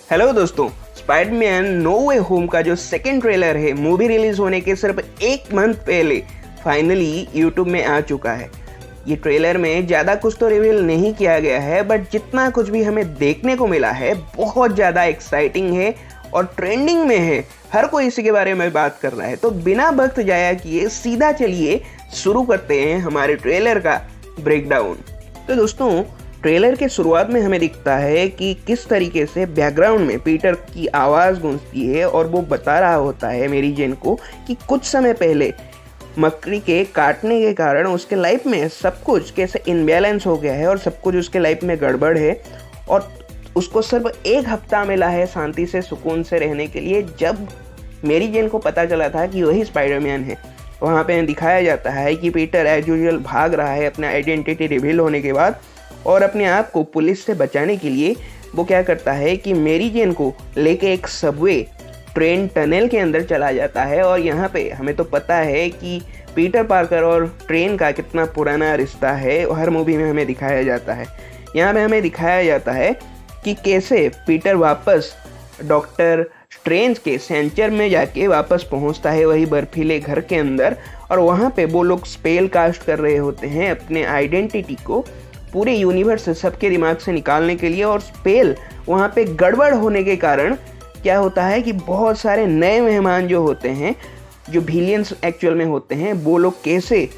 Hello दोस्तों, Spiderman no वे home का जो सेकंड ट्रेलर है मूवी रिलीज होने के सिर्फ एक मंथ पहले फाइनली यूट्यूब में आ चुका है। ये ट्रेलर में ज़्यादा कुछ तो रिवील नहीं किया गया है, बट जितना कुछ भी हमें देखने को मिला है बहुत ज़्यादा एक्साइटिंग है और ट्रेंडिंग में है। हर कोई इसी के बारे में बात कर रहा है, तो बिना वक्त जाया किए सीधा चलिए शुरू करते हैं हमारे ट्रेलर का ब्रेकडाउन। तो दोस्तों, ट्रेलर के शुरुआत में हमें दिखता है कि किस तरीके से बैकग्राउंड में पीटर की आवाज़ गूंजती है और वो बता रहा होता है मेरी जेन को कि कुछ समय पहले मकड़ी के काटने के कारण उसके लाइफ में सब कुछ कैसे इनबैलेंस हो गया है और सब कुछ उसके लाइफ में गड़बड़ है और उसको सिर्फ एक हफ्ता मिला है शांति से सुकून से रहने के लिए, जब मेरी जेन को पता चला था कि वही स्पाइडरमैन है। वहाँ पे दिखाया जाता है कि पीटर एज यूजुअल भाग रहा है अपना आइडेंटिटी रिवील होने के बाद, और अपने आप को पुलिस से बचाने के लिए वो क्या करता है कि मेरी जेन को लेके एक सबवे ट्रेन टनल के अंदर चला जाता है। और यहाँ पे हमें तो पता है कि पीटर पार्कर और ट्रेन का कितना पुराना रिश्ता है, हर मूवी में हमें दिखाया जाता है। यहाँ पे हमें दिखाया जाता है कि कैसे पीटर वापस डॉक्टर स्ट्रेंज के सेंचर में जाके वापस पहुँचता है वही बर्फीले घर के अंदर, और वहाँ पे वो लोग स्पेल कास्ट कर रहे होते हैं अपने आइडेंटिटी को पूरे यूनिवर्स से सबके दिमाग से निकालने के लिए। और स्पेल वहाँ पे गड़बड़ होने के कारण क्या होता है कि बहुत सारे नए मेहमान जो होते हैं, जो विलियंस एक्चुअल में होते हैं, वो लोग कैसे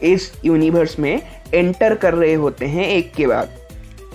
इस यूनिवर्स में एंटर कर रहे होते हैं एक के बाद।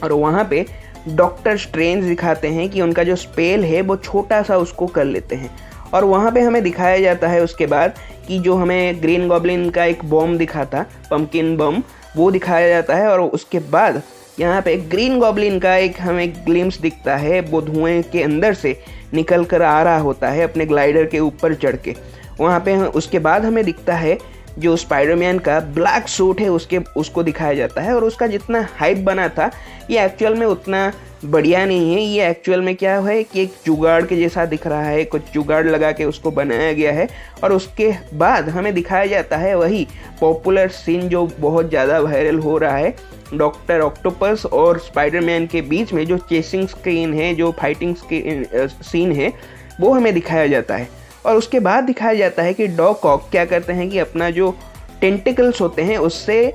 और वहाँ पे डॉक्टर स्ट्रेंज दिखाते हैं कि उनका जो स्पेल है वो छोटा सा उसको कर लेते हैं। और वहाँ पे हमें दिखाया जाता है उसके बाद कि जो हमें ग्रीन गॉब्लिन का एक बॉम्ब दिखा था, पंपकिन बम, वो दिखाया जाता है। और उसके बाद यहाँ पे ग्रीन गॉब्लिन का एक हमें ग्लिम्स दिखता है, वो धुएं के अंदर से निकल कर आ रहा होता है अपने ग्लाइडर के ऊपर चढ़ के। वहाँ पे उसके बाद हमें दिखता है जो स्पाइडरमैन का ब्लैक सूट है उसको दिखाया जाता है। और उसका जितना हाइप बना था ये एक्चुअल में उतना बढ़िया नहीं है। ये एक्चुअल में क्या है कि एक जुगाड़ के जैसा दिख रहा है, कुछ जुगाड़ लगा के उसको बनाया गया है। और उसके बाद हमें दिखाया जाता है वही पॉपुलर सीन जो बहुत ज़्यादा वायरल हो रहा है, डॉक्टर ऑक्टोपस और स्पाइडरमैन के बीच में जो चेसिंग स्क्रीन है, जो फाइटिंग सीन है, वो हमें दिखाया जाता है। और उसके बाद दिखाया जाता है कि डॉक ऑक क्या करते हैं कि अपना जो टेंटिकल्स होते हैं उससे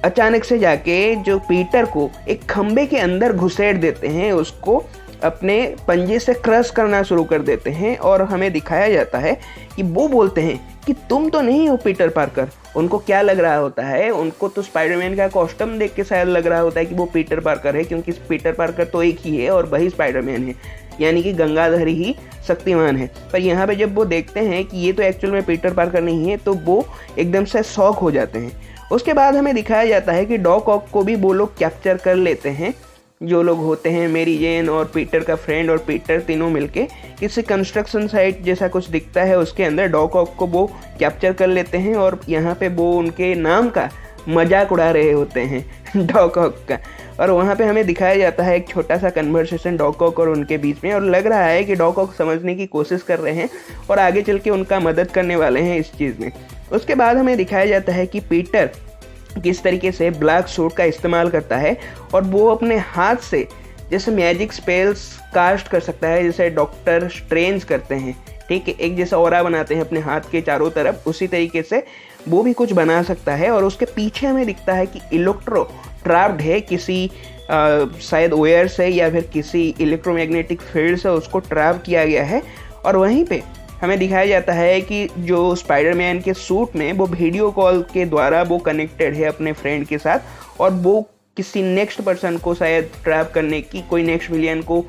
अचानक से जाके जो पीटर को एक खंबे के अंदर घुसेड़ देते हैं, उसको अपने पंजे से क्रश करना शुरू कर देते हैं। और हमें दिखाया जाता है कि वो बोलते हैं कि तुम तो नहीं हो पीटर पार्कर। उनको क्या लग रहा होता है, उनको तो स्पाइडरमैन का कॉस्ट्यूम देख के शायद लग रहा होता है कि वो पीटर पार्कर है, क्योंकि पीटर पार्कर तो एक ही है और वही स्पाइडरमैन है, यानी कि गंगाधर ही शक्तिमान है। पर यहाँ पे जब वो देखते हैं कि ये तो एक्चुअल में पीटर पार्कर नहीं है, तो वो एकदम से शॉक हो जाते हैं। उसके बाद हमें दिखाया जाता है कि डॉक ऑक को भी वो लोग कैप्चर कर लेते हैं, जो लोग होते हैं मेरी जेन और पीटर का फ्रेंड और पीटर, तीनों मिलके किसी कंस्ट्रक्शन साइट जैसा कुछ दिखता है उसके अंदर डॉक ऑक को वो कैप्चर कर लेते हैं। और यहाँ पे वो उनके नाम का मजाक उड़ा रहे होते हैं डॉक ऑक का। और वहाँ पे हमें दिखाया जाता है एक छोटा सा कन्वर्सेशन डॉक ऑक और उनके बीच में, और लग रहा है कि डॉक ऑक समझने की कोशिश कर रहे हैं और आगे चल के उनका मदद करने वाले हैं इस चीज़ में। उसके बाद हमें दिखाया जाता है कि पीटर किस तरीके से ब्लैक सूट का इस्तेमाल करता है और वो अपने हाथ से जैसे मैजिक स्पेल्स कास्ट कर सकता है, जैसे डॉक्टर स्ट्रेंज करते हैं, ठीक है, एक जैसा ऑरा बनाते हैं अपने हाथ के चारों तरफ, उसी तरीके से वो भी कुछ बना सकता है। और उसके पीछे हमें दिखता है कि इलेक्ट्रो ट्रैप्ड है किसी शायद वायर से या फिर किसी इलेक्ट्रोमैग्नेटिक फील्ड से उसको ट्रैप किया गया है। और वहीं पे हमें दिखाया जाता है कि जो स्पाइडरमैन के सूट में वो वीडियो कॉल के द्वारा वो कनेक्टेड है अपने फ्रेंड के साथ, और वो किसी नेक्स्ट पर्सन को शायद ट्रैप करने की, कोई नेक्स्ट विलियन को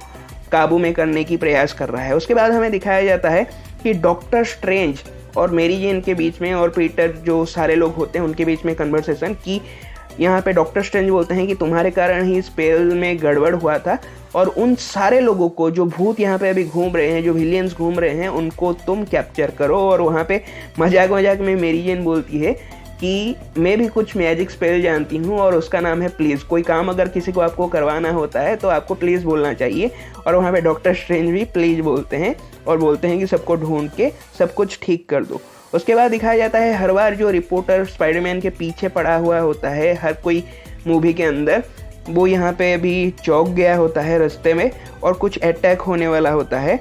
काबू में करने की प्रयास कर रहा है। उसके बाद हमें दिखाया जाता है कि डॉक्टर स्ट्रेंज और मेरी जेन के बीच में और पीटर, जो सारे लोग होते हैं उनके बीच में कन्वर्सेशन की। यहाँ पे डॉक्टर स्ट्रेंज बोलते हैं कि तुम्हारे कारण ही स्पेल में गड़बड़ हुआ था, और उन सारे लोगों को जो भूत यहाँ पे अभी घूम रहे हैं, जो विलियंस घूम रहे हैं, उनको तुम कैप्चर करो। और वहाँ पे मजाक मजाक में मेरी जेन बोलती है कि मैं भी कुछ मैजिक स्पेल जानती हूँ और उसका नाम है प्लीज़। कोई काम अगर किसी को आपको करवाना होता है तो आपको प्लीज़ बोलना चाहिए। और वहाँ पे डॉक्टर स्ट्रेंज भी प्लीज़ बोलते हैं और बोलते हैं कि सबको ढूंढ के सब कुछ ठीक कर दो। उसके बाद दिखाया जाता है हर बार जो रिपोर्टर स्पाइडरमैन के पीछे पड़ा हुआ होता है हर कोई मूवी के अंदर, वो यहाँ पे अभी चौंक गया होता है रास्ते में और कुछ अटैक होने वाला होता है।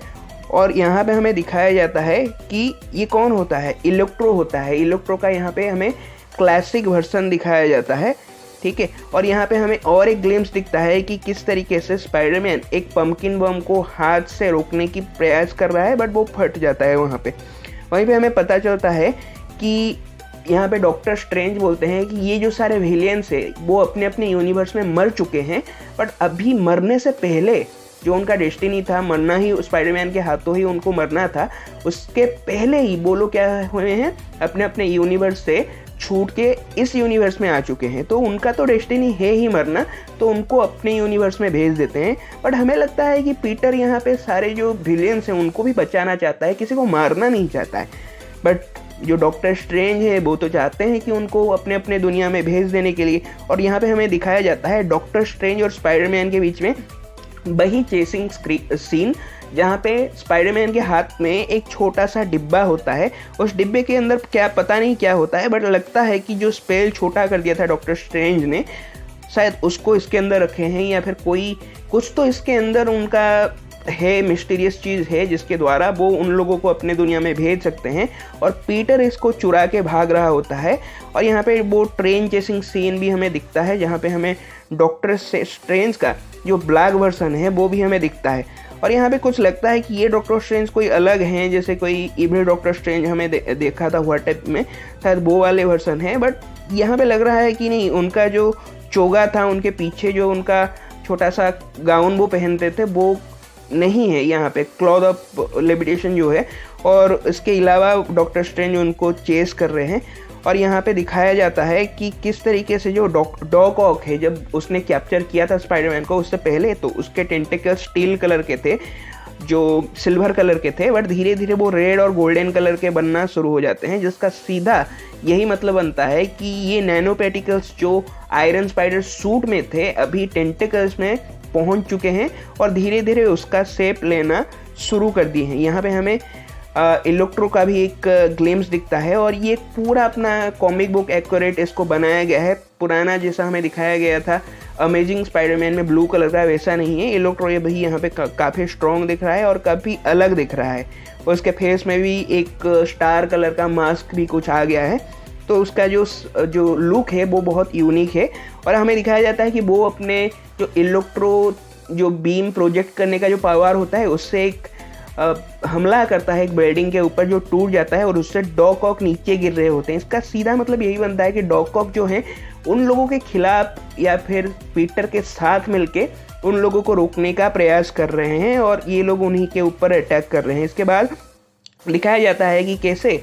और यहाँ पे हमें दिखाया जाता है कि ये कौन होता है, इलेक्ट्रो होता है। इलेक्ट्रो का यहाँ पे हमें क्लासिक वर्जन दिखाया जाता है, ठीक है। और यहाँ पे हमें और एक ग्लिम्स दिखता है कि किस तरीके से स्पाइडरमैन एक पंपकिन बम को हाथ से रोकने की प्रयास कर रहा है, बट वो फट जाता है वहाँ पे। वहीं पे हमें पता चलता है कि यहाँ पे डॉक्टर स्ट्रेंज बोलते हैं कि ये जो सारे विलियंस है वो अपने अपने यूनिवर्स में मर चुके हैं, बट अभी मरने से पहले जो उनका डेस्टिनी था, मरना ही स्पाइडरमैन के हाथों ही उनको मरना था, उसके पहले ही वो लोग क्या हुए हैं, अपने अपने यूनिवर्स से छूट के इस यूनिवर्स में आ चुके हैं। तो उनका तो डेस्टिनी है ही मरना, तो उनको अपने यूनिवर्स में भेज देते हैं। बट हमें लगता है कि पीटर यहाँ पे सारे जो विलियंस हैं उनको भी बचाना चाहता है, किसी को मारना नहीं चाहता है। बट जो डॉक्टर स्ट्रेंज है वो तो चाहते हैं कि उनको अपने अपने दुनिया में भेज देने के लिए। और यहाँ पे हमें दिखाया जाता है डॉक्टर स्ट्रेंज और स्पाइडरमैन के बीच में वही चेसिंग सीन, जहाँ पे स्पाइडरमैन के हाथ में एक छोटा सा डिब्बा होता है। उस डिब्बे के अंदर क्या पता नहीं क्या होता है, बट लगता है कि जो स्पेल छोटा कर दिया था डॉक्टर स्ट्रेंज ने, शायद उसको इसके अंदर रखे हैं, या फिर कोई कुछ तो इसके अंदर उनका है, मिस्टीरियस चीज़ है जिसके द्वारा वो उन लोगों को अपने दुनिया में भेज सकते हैं। और पीटर इसको चुरा के भाग रहा होता है। और यहाँ पे वो ट्रेन चेसिंग सीन भी हमें दिखता है, जहाँ पे हमें डॉक्टर स्ट्रेंज का जो ब्लैक वर्सन है वो भी हमें दिखता है। और यहाँ पे कुछ लगता है कि ये डॉक्टर स्ट्रेंज कोई अलग हैं, जैसे कोई इविल डॉक्टर स्ट्रेंज हमें देखा था व्हाट इफ में, शायद वो वाले वर्सन है। बट यहाँ पे लग रहा है कि नहीं, उनका जो चोगा था, उनके पीछे जो उनका छोटा सा गाउन वो पहनते थे, वो नहीं है यहाँ पे, क्लॉथ ऑफ लेविटेशन जो है। और इसके अलावा डॉक्टर स्ट्रेंज उनको चेस कर रहे हैं। और यहाँ पे दिखाया जाता है कि किस तरीके से जो डॉक ऑक है, जब उसने कैप्चर किया था स्पाइडरमैन को उससे पहले, तो उसके टेंटिकल्स स्टील कलर के थे, जो सिल्वर कलर के थे, बट धीरे धीरे वो रेड और गोल्डन कलर के बनना शुरू हो जाते हैं, जिसका सीधा यही मतलब बनता है कि ये नैनो पार्टिकल्स जो आयरन स्पाइडर सूट में थे अभी टेंटिकल्स में पहुंच चुके हैं और धीरे धीरे उसका शेप लेना शुरू कर दिए हैं। यहाँ पे हमें इलेक्ट्रो का भी एक ग्लिम्स दिखता है। और ये पूरा अपना कॉमिक बुक एक्यूरेट इसको बनाया गया है। पुराना जैसा हमें दिखाया गया था अमेजिंग स्पाइडरमैन में ब्लू कलर का, वैसा नहीं है। इलेक्ट्रो ये भाई यहाँ पे काफ़ी स्ट्रॉन्ग दिख रहा है और काफ़ी अलग दिख रहा है। और उसके फेस में भी एक स्टार कलर का मास्क भी कुछ आ गया है, तो उसका जो लुक है वो बहुत यूनिक है। और हमें दिखाया जाता है कि वो अपने जो इलेक्ट्रो जो बीम प्रोजेक्ट करने का जो पावर होता है उससे एक हमला करता है एक बिल्डिंग के ऊपर, जो टूट जाता है और उससे डॉक ऑक नीचे गिर रहे होते हैं। इसका सीधा मतलब यही बनता है कि डॉक ऑक जो है उन लोगों के खिलाफ या फिर पीटर के साथ मिलके उन लोगों को रोकने का प्रयास कर रहे हैं और ये लोग उन्हीं के ऊपर अटैक कर रहे हैं। इसके बाद दिखाया जाता है कि कैसे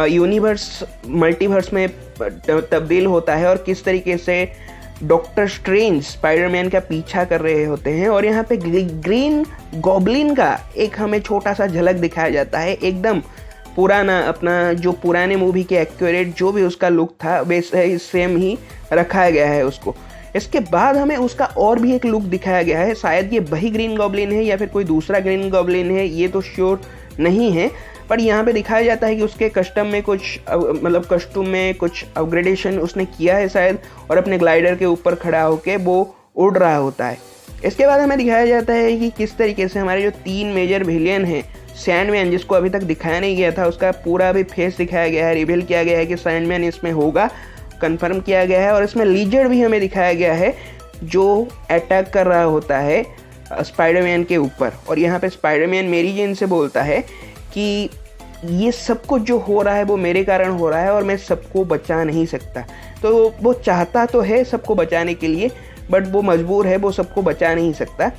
यूनिवर्स मल्टीवर्स में तब्दील होता है और किस तरीके से डॉक्टर स्ट्रेंज स्पाइडरमैन का पीछा कर रहे होते हैं। और यहाँ पे ग्रीन गॉब्लिन का एक हमें छोटा सा झलक दिखाया जाता है, एकदम पुराना, अपना जो पुराने मूवी के एक्यूरेट जो भी उसका लुक था वैसे ही सेम ही रखा गया है उसको। इसके बाद हमें उसका और भी एक लुक दिखाया गया है, शायद ये वही ग्रीन गॉब्लिन है या फिर कोई दूसरा ग्रीन गॉब्लिन है, ये तो श्योर नहीं है। पर यहाँ पे दिखाया जाता है कि उसके कस्टम में कुछ मतलब कस्टूम में कुछ अपग्रेडेशन उसने किया है शायद, और अपने ग्लाइडर के ऊपर खड़ा होकर वो उड़ रहा होता है। इसके बाद हमें दिखाया जाता है कि किस तरीके से हमारे जो 3 मेजर विलियन हैं, सैंडमैन जिसको अभी तक दिखाया नहीं गया था, उसका पूरा भी फेस दिखाया गया है, रिवील किया गया है कि सैंडमैन इसमें होगा, कंफर्म किया गया है। और इसमें लीजर्ड भी हमें दिखाया गया है जो अटैक कर रहा होता है स्पाइडरमैन के ऊपर। और यहाँ पे स्पाइडरमैन मेरी जेन से बोलता है कि ये सब कुछ जो हो रहा है वो मेरे कारण हो रहा है और मैं सबको बचा नहीं सकता। तो वो चाहता तो है सबको बचाने के लिए, बट वो मजबूर है, वो सबको बचा नहीं सकता।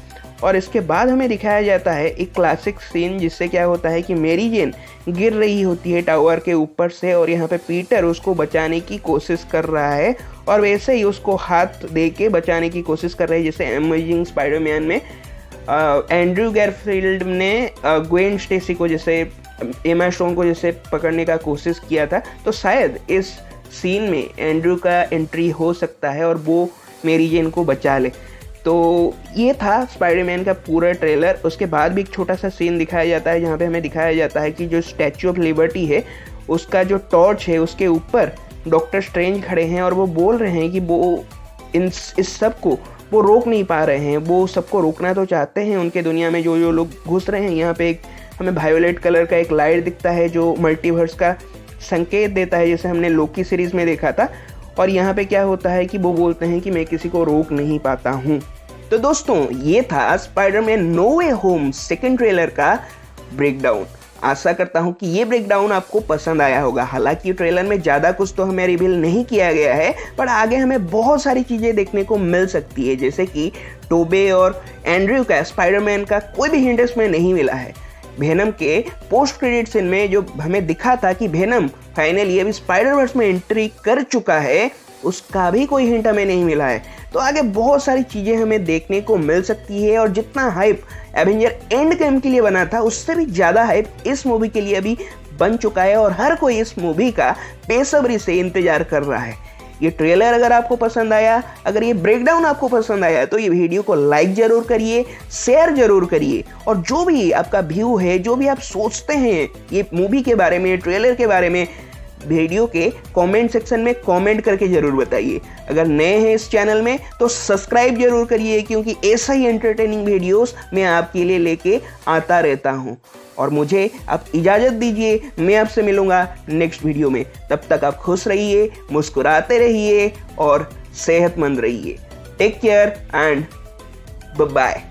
और इसके बाद हमें दिखाया जाता है एक क्लासिक सीन, जिससे क्या होता है कि मेरी जेन गिर रही होती है टावर के ऊपर से और यहाँ पे पीटर उसको बचाने की कोशिश कर रहा है और वैसे ही उसको हाथ दे के बचाने की कोशिश कर रहे हैं, जैसे अमेजिंग स्पाइडरमैन में एंड्रू गैरफील्ड ने ग्वेन स्टेसी को जैसे एमा स्टोन को जैसे पकड़ने का कोशिश किया था। तो शायद इस सीन में एंड्रू का एंट्री हो सकता है और वो मेरी जेन को बचा ले। तो ये था स्पाइडरमैन का पूरा ट्रेलर। उसके बाद भी एक छोटा सा सीन दिखाया जाता है जहाँ पे हमें दिखाया जाता है कि जो स्टैचू ऑफ लिबर्टी है उसका जो टॉर्च है उसके ऊपर डॉक्टर स्ट्रेंज खड़े हैं और वो बोल रहे हैं कि वो इस सब को वो रोक नहीं पा रहे हैं। वो सबको रोकना तो चाहते हैं, उनके दुनिया में जो जो लोग घुस रहे हैं। यहाँ पे एक हमें वायोलेट कलर का एक लाइट दिखता है जो मल्टीवर्स का संकेत देता है, जैसे हमने लोकी सीरीज में देखा था। और यहाँ पे क्या होता है कि वो बोलते हैं कि मैं किसी को रोक नहीं पाता हूँ। तो दोस्तों ये था स्पाइडरमैन नो वे होम सेकंड ट्रेलर का ब्रेकडाउन। आशा करता हूँ कि ये ब्रेकडाउन आपको पसंद आया होगा। हालांकि ट्रेलर में ज़्यादा कुछ तो हमें रिवील नहीं किया गया है, पर आगे हमें बहुत सारी चीज़ें देखने को मिल सकती है, जैसे कि टोबे और एंड्रयू का स्पाइडरमैन का कोई भी हिंट इसमें नहीं मिला है। वेनम के पोस्ट क्रेडिट सीन में जो हमें दिखा था कि वेनम फाइनली अभी स्पाइडरवर्स में एंट्री कर चुका है, उसका भी कोई हिंट हमें नहीं मिला है। तो आगे बहुत सारी चीज़ें हमें देखने को मिल सकती है, और जितना हाइप एवेंजर एंड गेम के लिए बना था उससे भी ज़्यादा हाइप इस मूवी के लिए अभी बन चुका है, और हर कोई इस मूवी का बेसब्री से इंतजार कर रहा है। ये ट्रेलर अगर आपको पसंद आया, अगर ये ब्रेकडाउन आपको पसंद आया, तो ये वीडियो को लाइक जरूर करिए, शेयर जरूर करिए, और जो भी आपका व्यू है, जो भी आप सोचते हैं ये मूवी के बारे में, ट्रेलर के बारे में, वीडियो के कमेंट सेक्शन में कमेंट करके जरूर बताइए। अगर नए हैं इस चैनल में तो सब्सक्राइब जरूर करिए, क्योंकि ऐसा ही एंटरटेनिंग वीडियोस मैं आपके लिए लेके आता रहता हूं। और मुझे आप इजाज़त दीजिए, मैं आपसे मिलूंगा नेक्स्ट वीडियो में। तब तक आप खुश रहिए, मुस्कुराते रहिए और सेहतमंद रहिए। Take care and bye bye.